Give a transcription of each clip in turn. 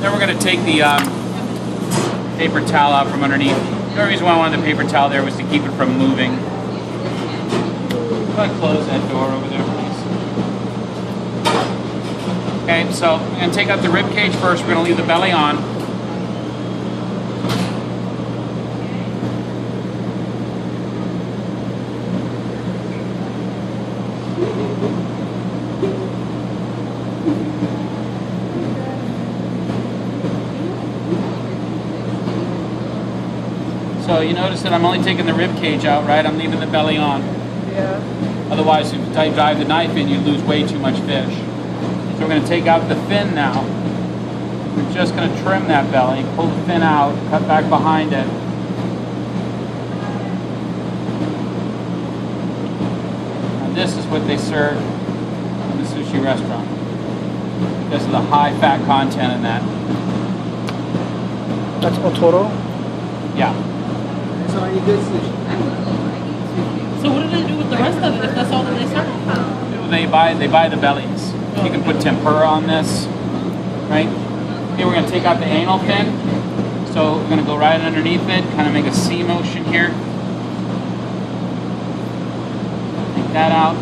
Then we're going to take the paper towel out from underneath. The only reason why I wanted the paper towel there was to keep it from moving. Go ahead and close that door over there, please. Okay, so we're going to take out the rib cage first. We're going to leave the belly on. So you notice that I'm only taking the rib cage out, right? I'm leaving the belly on. Yeah. Otherwise, if you dive the knife in, you lose way too much fish. So we're going to take out the fin now. We're just going to trim that belly, pull the fin out, cut back behind it. And this is what they serve in the sushi restaurant because of the high fat content in that. That's otoro? Yeah. So are you good sushi? So what do they do with the rest of it if that's all that they serve? They buy the bellies. You can put tempura on this, right? Here we're going to take out the anal fin. So we're going to go right underneath it, kind of make a C motion here. Take that out.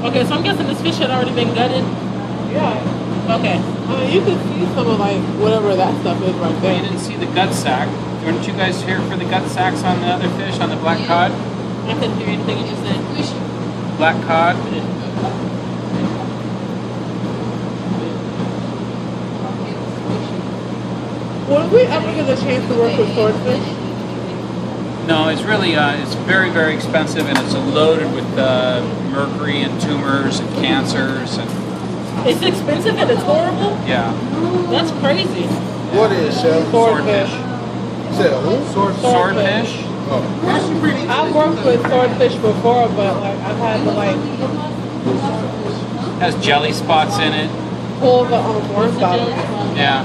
Okay, so I'm guessing this fish had already been gutted. Yeah. Okay. I mean, you can see some of like whatever that stuff is right You there. didn't see the gut sac. Weren't you guys here for the gut sacs on the other fish, on the black cod? I couldn't hear anything you just said. Black cod. Would we ever get a chance to work with swordfish? No, it's really, it's very, very expensive, and it's loaded with mercury and tumors and cancers. And, It's expensive and it's horrible? yeah. That's crazy. What is Chef? Swordfish. Say who? Swordfish. Oh. I've worked with swordfish before, but like I've had to like Has jelly spots in it. pull the worms out of it. Yeah.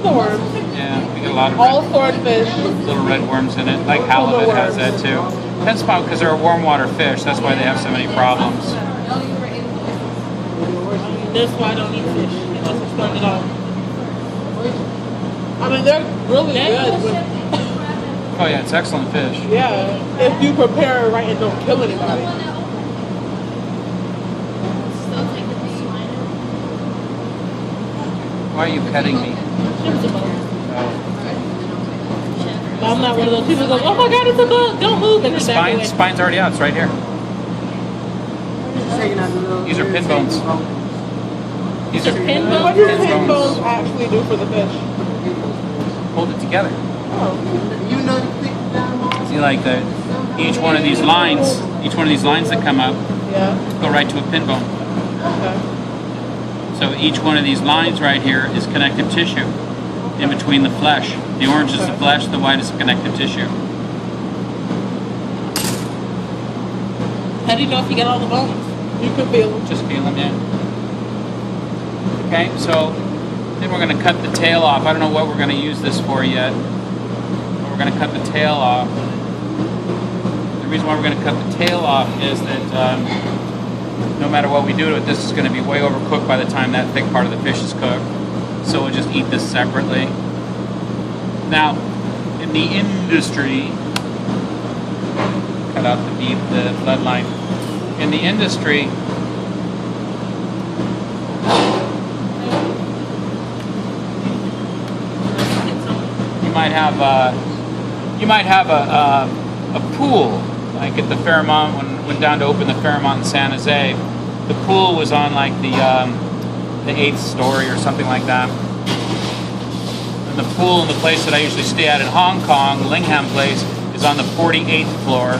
The worms. Yeah, we get a lot of All swordfish. little red worms in it. Like halibut has that too. That's about because they're a warm water fish. That's why they have so many problems. That's why I don't eat fish. That's explained it all. I mean, they're really good. With, Oh yeah, it's excellent fish. yeah, if you prepare it right and don't kill anybody. Why are you petting me? I'm not one of those people that go, oh my god, it's a bug, don't move. And The then back away. spine's already out. It's right here. These are pin bones. These are Pin bones? What does pin pin bones bones. actually do for the fish? Hold it together. You know you pick down. See, like each one of these lines that come up Yeah. go right to a pin bone. Okay. So each one of these lines right here is connective tissue in between the flesh. The orange is the flesh, the white is the connective tissue. How do you know if you got all the bones? You can feel them. Just feel them, yeah. Okay, so then we're going to cut the tail off. I don't know what we're going to use this for yet. But we're going to cut the tail off. The reason why we're going to cut the tail off is that no matter what we do to it, this is going to be way overcooked by the time that thick part of the fish is cooked. So we'll just eat this separately. Now, in the industry, cut out the bloodline. In the industry, you might have a pool. Like at the Fairmont, when I went down to open the Fairmont in San Jose, the pool was on like the 8th story or something like that. And the pool in the place that I usually stay at in Hong Kong, Lingham Place, is on the 48th floor.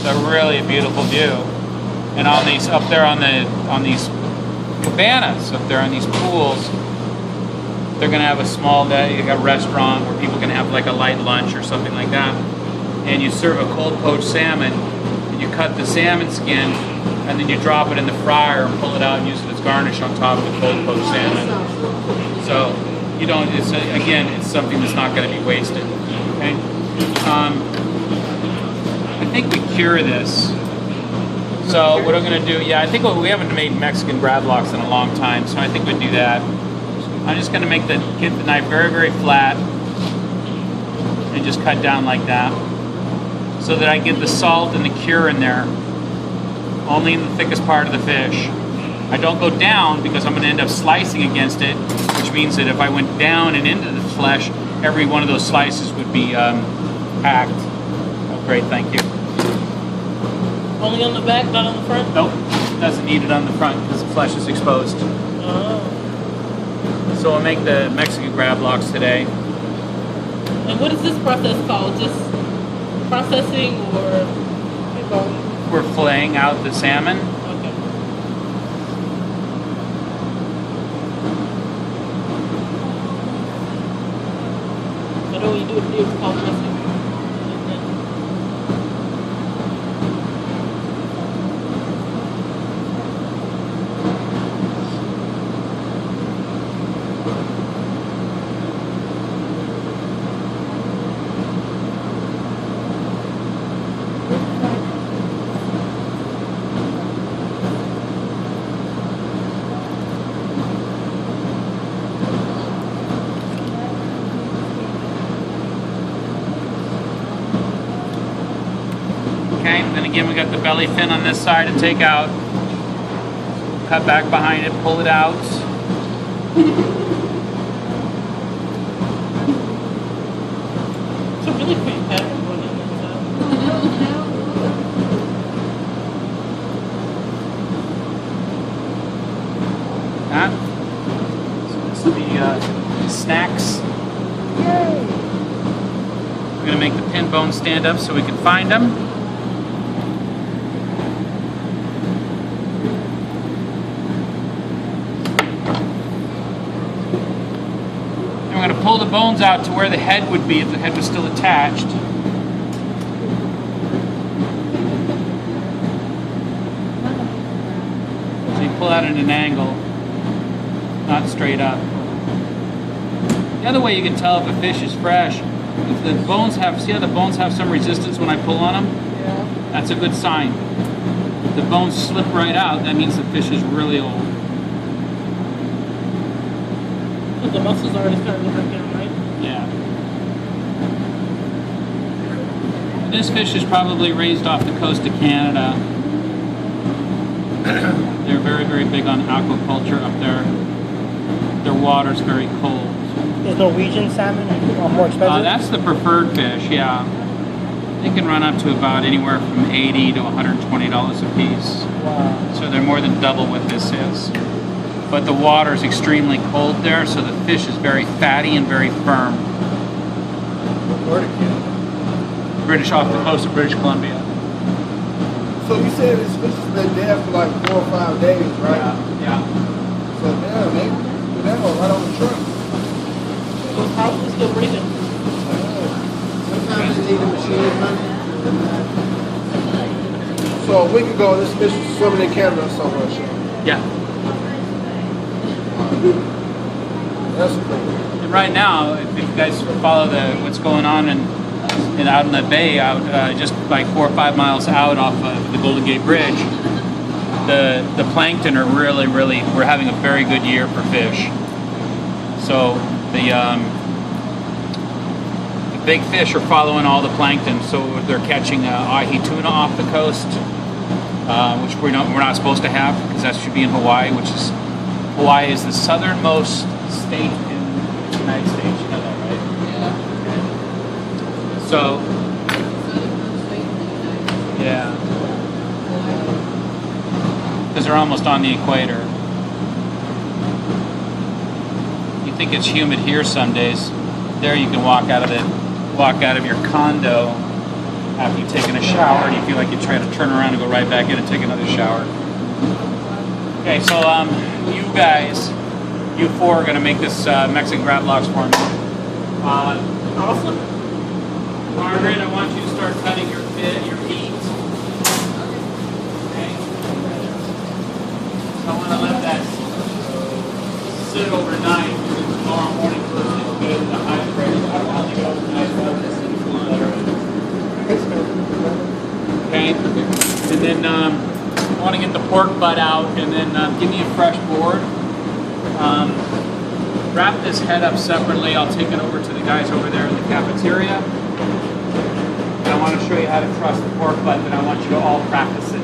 So really a beautiful view. And on these up there on these cabanas up there on these pools, they're gonna have a small day, like a restaurant where people can have like a light lunch or something like that. And you serve a cold poached salmon, and you cut the salmon skin, and then you drop it in the fryer and pull it out and use it as garnish on top of the cold poached salmon. So you don't. It's again, it's something that's not going to be wasted. Okay. I think we cure this So what I'm going to do, yeah, I think we haven't made Mexican grab locks in a long time, so I think we'd do that. I'm just going to get the knife very, very flat and just cut down like that so that I get the salt and the cure in there, only in the thickest part of the fish. I don't go down because I'm going to end up slicing against it, which means that if I went down and into the flesh, every one of those slices would be hacked. Oh, great, thank you. Only on the back, not on the front? Nope, doesn't need it on the front because the flesh is exposed. Oh. So I'll make the Mexican grab locks today. And what is this process called? Just processing or? We're filleting out the salmon. Okay. I know when you do it here, it's called dressing. Okay, then again we got the belly fin on this side to take out. Cut back behind it, pull it out. It's a really pretty pattern going in That. So this will be snacks. We're going to make the pin bone stand up so we can find them. I'm going to pull the bones out to where the head would be if the head was still attached. So you pull out at an angle, not straight up. The other way you can tell if a fish is fresh, if the bones have, see how the bones have some resistance when I pull on them? Yeah. That's a good sign. If the bones slip right out, that means the fish is really old. The muscles already starting to break down, right? Yeah. And this fish is probably raised off the coast of Canada. They're very, very big on aquaculture up there. Their water's very cold. Is Norwegian salmon more expensive? That's the preferred fish, yeah. They can run up to about anywhere from $80 to $120 a piece. Wow. So they're more than double what this is. But the water is extremely cold there, so the fish is very fatty and very firm. British, off the coast of British Columbia. So you said this fish has been there for like 4 or 5 days, right? Yeah. So damn, they put that one right on the truck. Those probably still breathing. Sometimes they need a machine running. So a week ago, this fish was swimming in Canada somewhere. Yeah. That's cool. And right now, if you guys follow what's going on and out in the bay, out just like 4 or 5 miles out off of the Golden Gate Bridge, the plankton are really, we're having a very good year for fish. So the big fish are following all the plankton, so they're catching ahi tuna off the coast, which we're not supposed to have because that should be in Hawaii, Hawaii is the southernmost state in the United States. You know that, right? Yeah. So, yeah, because they're almost on the equator. You think it's humid here some days? There, you can walk out of your condo after you've taken a shower, and you feel like you try to turn around and go right back in and take another shower. Okay, so you guys, you four are going to make this Mexican grab locks for me. Awesome. Margaret, I want you to start cutting your meat. Okay. So I want to let that sit overnight. Tomorrow morning, first thing good in the high pressure. I don't want to go overnight. Okay. And then want to get the pork butt out, and then give me a fresh board. Wrap this head up separately. I'll take it over to the guys over there in the cafeteria. I want to show you how to truss the pork butt, and I want you to all practice it.